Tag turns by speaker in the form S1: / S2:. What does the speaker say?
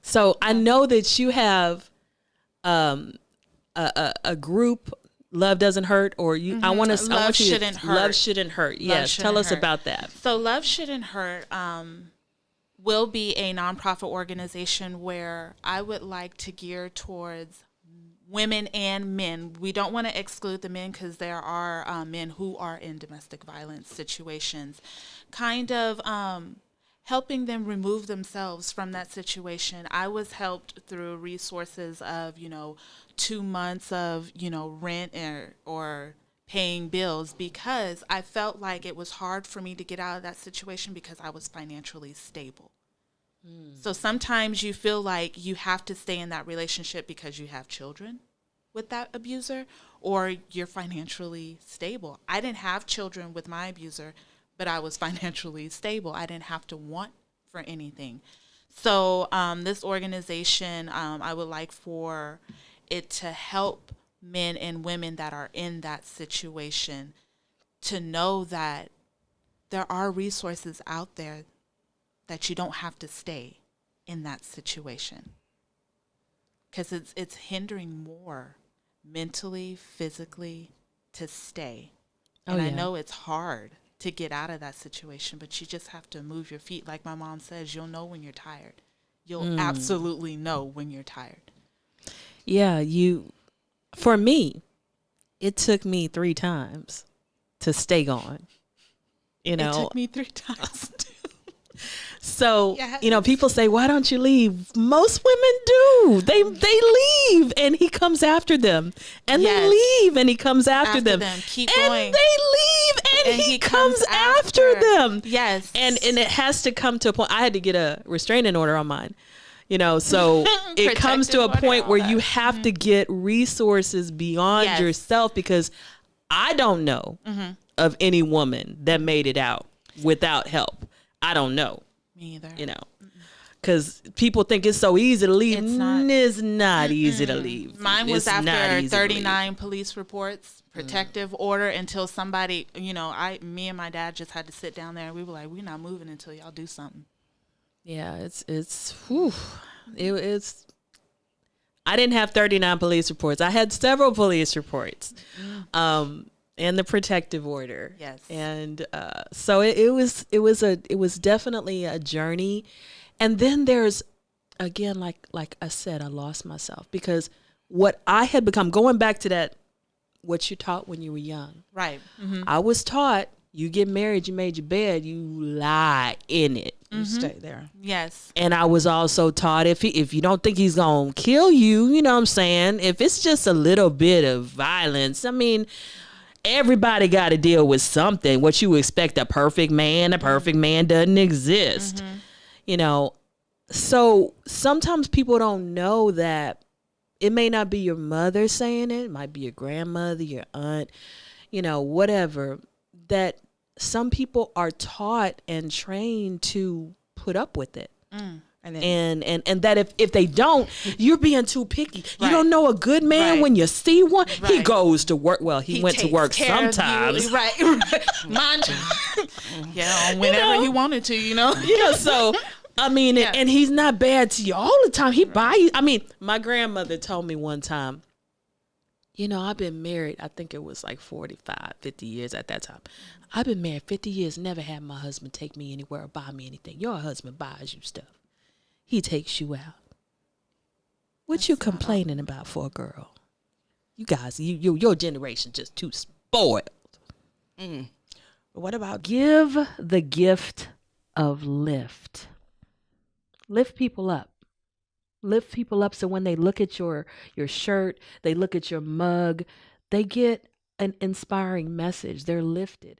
S1: So I know that you have a group, Love Doesn't Hurt, or you. I want to.
S2: Love Shouldn't Hurt.
S1: Love Shouldn't Hurt. Yes, tell us about that.
S2: So Love Shouldn't Hurt will be a nonprofit organization where I would like to gear towards women and men. We don't want to exclude the men because there are men who are in domestic violence situations, kind of helping them remove themselves from that situation. I was helped through resources of, 2 months of, rent or paying bills, because I felt like it was hard for me to get out of that situation because I was financially stable. So sometimes you feel like you have to stay in that relationship because you have children with that abuser, or you're financially stable. I didn't have children with my abuser, but I was financially stable. I didn't have to want for anything. So this organization, I would like for it to help men and women that are in that situation to know that there are resources out there, that you don't have to stay in that situation, because it's hindering more mentally, physically, to stay. And I know it's hard to get out of that situation, but you just have to move your feet. Like my mom says, you'll know when you're tired. You'll absolutely know when you're tired.
S1: Yeah, for me, it took me 3 times to stay gone. It
S2: took me 3 times too.
S1: So, people say, why don't you leave? Most women do. They leave and he comes after them. And they leave and he comes after them.
S2: Keep
S1: and
S2: going.
S1: They leave and he comes after them.
S2: Yes.
S1: And it has to come to a point. I had to get a restraining order on mine. So it comes to a point where you have to get resources beyond yourself, because I don't know of any woman that made it out without help. I don't know.
S2: Me either.
S1: Because people think it's so easy to leave. It's not easy to leave.
S2: Mine was after 39 police reports, protective order, until somebody, me and my dad just had to sit down there and we were like, we're not moving until y'all do something.
S1: Yeah, I didn't have 39 police reports. I had several police reports. And the protective order.
S2: Yes.
S1: And so it was definitely a journey. And then there's, again, like I said, I lost myself, because what I had become, going back to that, what you taught when you were young.
S2: Right. Mm-hmm.
S1: I was taught, you get married, you made your bed, you lie in it.
S3: You stay there.
S2: Yes.
S1: And I was also taught, if you don't think he's going to kill you, you know what I'm saying? If it's just a little bit of violence, I mean, everybody got to deal with something. What you expect a perfect man doesn't exist. So sometimes people don't know that it may not be your mother saying it. It might be your grandmother, your aunt, whatever, that some people are taught and trained to put up with it. And that if they don't, you're being too picky. You don't know a good man when you see one. He goes to work. Well, he went to work sometimes.
S2: Right. Mind you. Whenever he wanted to,
S1: So, I mean, and he's not bad to you all the time. He buy you. I mean, my grandmother told me one time, I've been married, I think it was like 45, 50 years at that time. I've been married 50 years, never had my husband take me anywhere or buy me anything. Your husband buys you stuff. He takes you out. What you complaining about for a girl? You guys, your generation just too spoiled.
S3: What about
S1: give the gift of lift? Lift people up. Lift people up so when they look at your shirt, they look at your mug, they get an inspiring message. They're lifted.